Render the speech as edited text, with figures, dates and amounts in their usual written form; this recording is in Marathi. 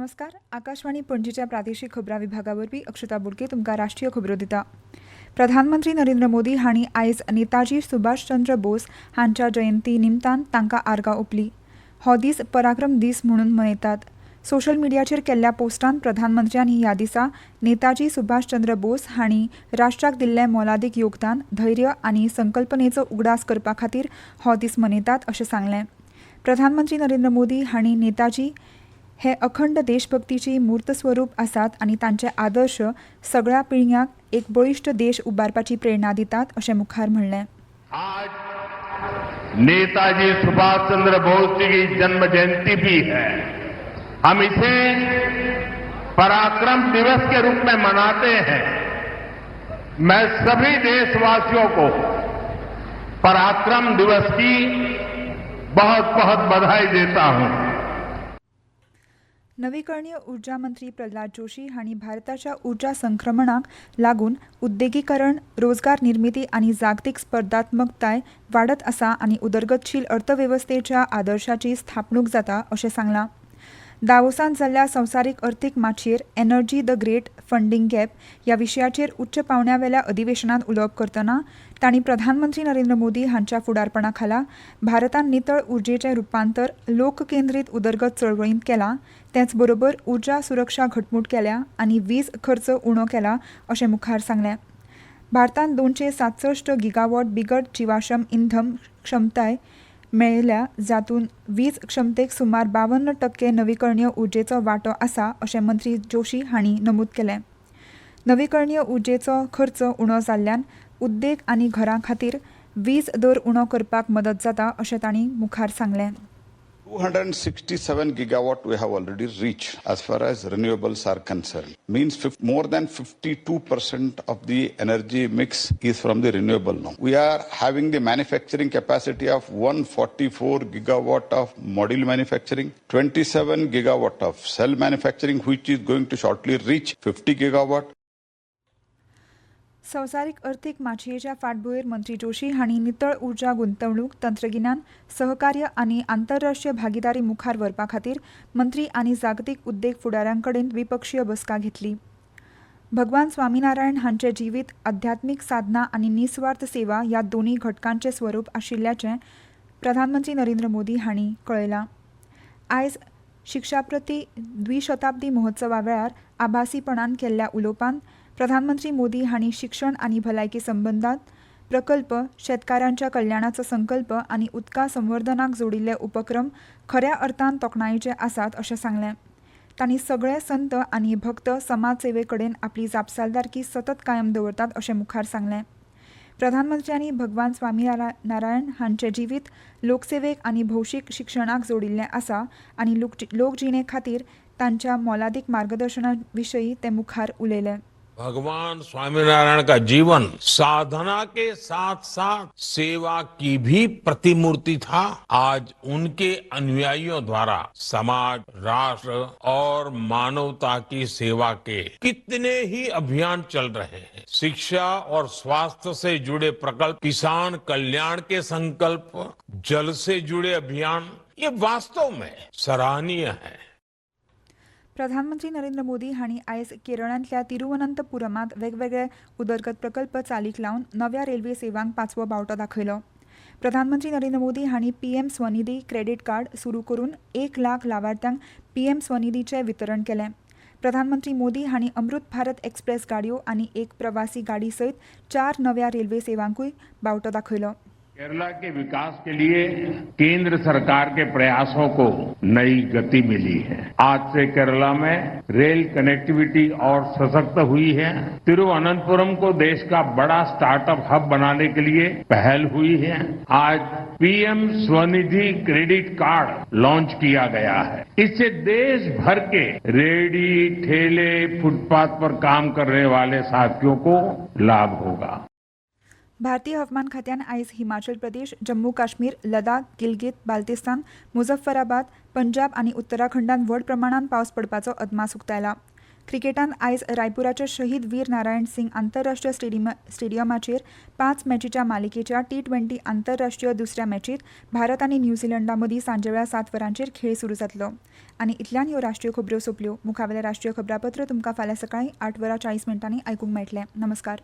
नमस्कार. आकाशवाणी पणजीच्या प्रादेशीक खबरां विभागावरवीं अक्षता बोडके तुमकां राष्ट्रीय खबरो दिता. प्रधानमंत्री नरेंद्र मोदी हांणी आयज नेताजी सुभाषचंद्र बोस हांच्या जयंती निमतान तांकां आर्गां ओंपली. हो दीस पराक्रम दीस म्हणून मनयतात. सोशल मिडियाचेर केल्ल्या पोस्टांत प्रधानमंत्र्यांनी ह्या दिसा नेताजी सुभाषचंद्र बोस हांणी राष्ट्राक दिल्लें मोलादीक योगदान, धैर्य आनी संकल्पनेचो उगडास करपा खातीर हो दीस मनयतात अशें सांगलें. प्रधानमंत्री नरेंद्र मोदी हांणी नेताजी हे अखंड देशभक्तीची मूर्त स्वरूप आसात आनी तांचे आदर्श सगळ्या पिळग्यांक एक बळिश्ट देश उबारपाची प्रेरणा दितात अशें मुखार म्हणलें. आज नेताजी सुभाष चंद्र बोस जी की जन्म जयंती भी है. हम इसे पराक्रम दिवस के रूप में मनाते हैं. मैं सभी देशवासियों को पराक्रम दिवस की बहुत बहुत बधाई देता हूं. नवीकरणीय उर्जा मंत्री प्रल्हाद जोशी हांणी भारताच्या उर्जा संक्रमणाक लागून उद्देगीकरण, रोजगार निर्मिती आनी जागतीक स्पर्धात्मकताय वाडत आसा आनी उदरगतशील अर्थवेवस्थेच्या आदर्शाची स्थापणूक जाता अशें सांगलां. दावोसांत जाल्ल्या संवसारीक अर्थीक माचयेर energy the great funding gap ह्या विशयाचेर उच्च पांवड्यावेल्या अधिवेशनांत उलोवप करतना तांणी प्रधानमंत्री नरेंद्र मोदी हांच्या फुडारपणा खाला भारतान नितळ उर्जेचें रुपांतर लोककेंद्रीत उदरगत चळवळींत केलां. तेच बरोबर उर्जा सुरक्षा घटमूट केल्या आनी वीज खर्च उणो केला अशें मुखार सांगलें. भारतान 267 गिगावॉट बिगट जीवाश्म इंधन क्षमताय मेळयल्या, जातून वीज क्षमतेक सुमार 52% नवीकरणीय उर्जेचो वांटो आसा अशें मंत्री जोशी हांणी नमूद केलें. नवीकरणीय उर्जेचो खर्च उणो जाल्ल्यान उद्देग आनी घरां खातीर वीज दर उणो करपाक मदत जाता अशें तांणी मुखार सांगलें. 267 gigawatt we have already reached as far as renewables are concerned. Means more than 52% of the energy mix is from the renewable now. We are having the manufacturing capacity of 144 gigawatt of module manufacturing, 27 gigawatt of cell manufacturing, which is going to shortly reach 50 gigawatt. संवसारीक अर्थीक माचयेच्या फाटभुंयेर मंत्री जोशी हांणी नितळ उर्जा गुंतवणूक, तंत्रगिन्यान, सहकार्य आनी आंतरराष्ट्रीय भागीदारी मुखार व्हरपा खातीर मंत्री आनी जागतीक उद्देग फुडाऱ्यां कडेन द्विपक्षीय बसका घेतली. भगवान स्वामीनारायण हांचे जिवीत आध्यात्मीक साधना आनी निस्वार्थ सेवा ह्या दोनूय घटकांचें स्वरूप आशिल्ल्याचें प्रधानमंत्री नरेंद्र मोदी हांणी कळयलां. आयज शिक्षाप्रती द्विशताब्दी महोत्सवा वेळार आभासीपणान केल्ल्या उलोवपांत प्रधानमंत्री मोदी हांणी शिक्षण आनी भलायकी संबंदात प्रकल्प, शेतकारांच्या कल्याणाचो संकल्प आनी उदका संवर्धनाक जोडिल्ले उपक्रम खऱ्या अर्थान तोखणायेचे आसात अशें सांगलें. तांणी सगळे संत आनी भक्त समाज सेवे कडेन आपली जापसालदारकी सतत कायम दवरतात अशें मुखार सांगलें. प्रधानमंत्र्यांनी भगवान स्वामीनारायण हांचें जिवीत लोकसेवेक आनी भौशीक शिक्षणाक जोडिल्लें आसा आनी लोकजिणे खातीर तांच्या मोलादीक मार्गदर्शना विशयी ते मुखार उलयले. भगवान स्वामीनारायण का जीवन साधना के साथ साथ सेवा की भी प्रतिमूर्ति था. आज उनके अनुयायियों द्वारा समाज, राष्ट्र और मानवता की सेवा के कितने ही अभियान चल रहे हैं. शिक्षा और स्वास्थ्य से जुड़े प्रकल्प, किसान कल्याण के संकल्प, जल से जुड़े अभियान, ये वास्तव में सराहनीय है. प्रधानमंत्री नरेंद्र मोदी हांणी आयज केरळांतल्या तिरुवनंतपुरमांत वेगवेगळे उदरगत प्रकल्प चालीक लावन नव्या रेल्वे सेवांक 5वो बावटो दाखयलो. प्रधानमंत्री नरेंद्र मोदी हांणी पीएम स्वनिधी क्रेडीट कार्ड सुरू करून 1 लाख लावार्थ्यांक पीएम स्वनिधीचें वितरण केलें. प्रधानमंत्री मोदी हांणी अमृत भारत एक्सप्रेस गाडयो आनी एक प्रवासी गाडी सयत 4 नव्या रेल्वे सेवांकूय बावटो दाखयलो. केरला के विकास के लिए केंद्र सरकार के प्रयासों को नई गति मिली है. आज से केरला में रेल कनेक्टिविटी और सशक्त हुई है. तिरुवनंतपुरम को देश का बड़ा स्टार्टअप हब बनाने के लिए पहल हुई है. आज PM Svanidhi credit card launch किया गया है. इससे देश भर के रेहड़ी, ठेले, फुटपाथ पर काम करने वाले साथियों को लाभ होगा. भारतीय हवामान खात्यान आयज हिमाचल प्रदेश, जम्मू काश्मीर, लडाख, गिलगित, बाल्तिस्तान, मुझफ्फराबाद, पंजाब आनी उत्तराखंडात व्हड प्रमाणात पावस पडपाचो अदमास उक्तायला. क्रिकेटान आयज रायपुराच्या शहीद वीर नारायण सिंग आंतरराष्ट्रीय स्टेडियमाचेर 5 मॅचीच्या मालिकेच्या T20 आंतरराष्ट्रीय दुसऱ्या मॅचीत भारत आनी न्यूझीलंडा मदीं सांजेवेळा 7 वरांचेर खेळ सुरू जातलो. आनी इतल्यान ह्यो राष्ट्रीय खबरो सोंपल्यो. मुखावेलें राष्ट्रीय खबरापत्र तुमकां फाल्यां सकाळीं 8:40 आयकूंक मेळटलें. नमस्कार.